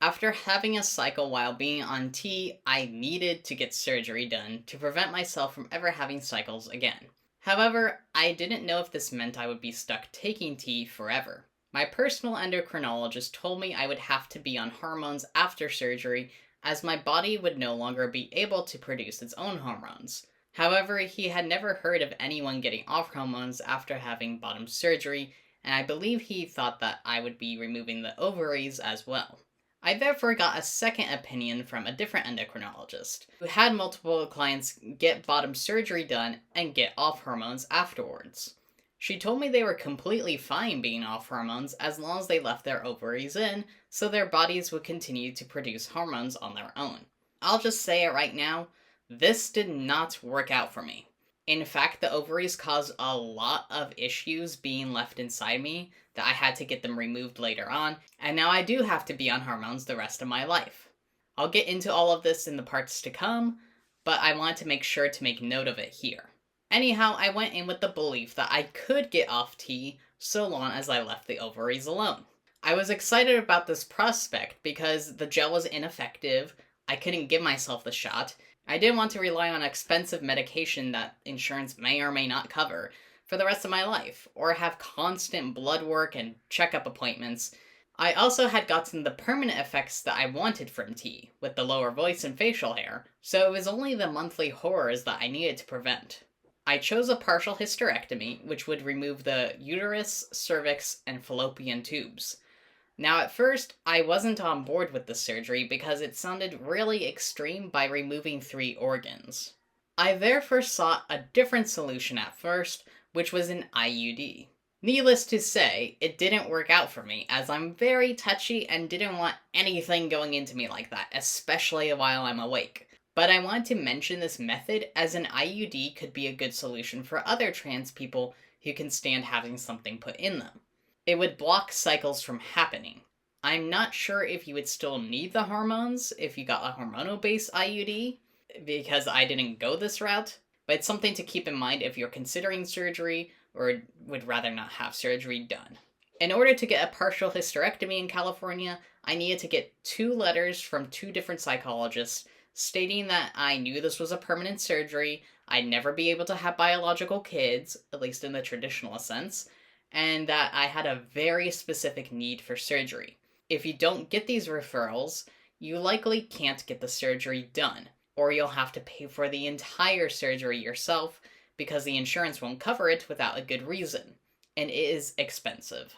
After having a cycle while being on T, I needed to get surgery done to prevent myself from ever having cycles again. However, I didn't know if this meant I would be stuck taking T forever. My personal endocrinologist told me I would have to be on hormones after surgery, as my body would no longer be able to produce its own hormones. However, he had never heard of anyone getting off hormones after having bottom surgery, and I believe he thought that I would be removing the ovaries as well. I therefore got a second opinion from a different endocrinologist, who had multiple clients get bottom surgery done and get off hormones afterwards. She told me they were completely fine being off hormones as long as they left their ovaries in, so their bodies would continue to produce hormones on their own. I'll just say it right now, this did not work out for me. In fact, the ovaries caused a lot of issues being left inside me that I had to get them removed later on, and now I do have to be on hormones the rest of my life. I'll get into all of this in the parts to come, but I want to make sure to make note of it here. Anyhow, I went in with the belief that I could get off T so long as I left the ovaries alone. I was excited about this prospect because the gel was ineffective, I couldn't give myself the shot, I didn't want to rely on expensive medication that insurance may or may not cover for the rest of my life, or have constant blood work and checkup appointments. I also had gotten the permanent effects that I wanted from tea, with the lower voice and facial hair, so it was only the monthly horrors that I needed to prevent. I chose a partial hysterectomy, which would remove the uterus, cervix, and fallopian tubes. Now, at first, I wasn't on board with the surgery because it sounded really extreme by removing 3 organs. I therefore sought a different solution at first, which was an IUD. Needless to say, it didn't work out for me, as I'm very touchy and didn't want anything going into me like that, especially while I'm awake. But I wanted to mention this method as an IUD could be a good solution for other trans people who can stand having something put in them. It would block cycles from happening. I'm not sure if you would still need the hormones if you got a hormonal based IUD, because I didn't go this route, but it's something to keep in mind if you're considering surgery or would rather not have surgery done. In order to get a partial hysterectomy in California, I needed to get 2 letters from 2 different psychologists stating that I knew this was a permanent surgery, I'd never be able to have biological kids, at least in the traditional sense, and that I had a very specific need for surgery. If you don't get these referrals, you likely can't get the surgery done, or you'll have to pay for the entire surgery yourself because the insurance won't cover it without a good reason, and it is expensive.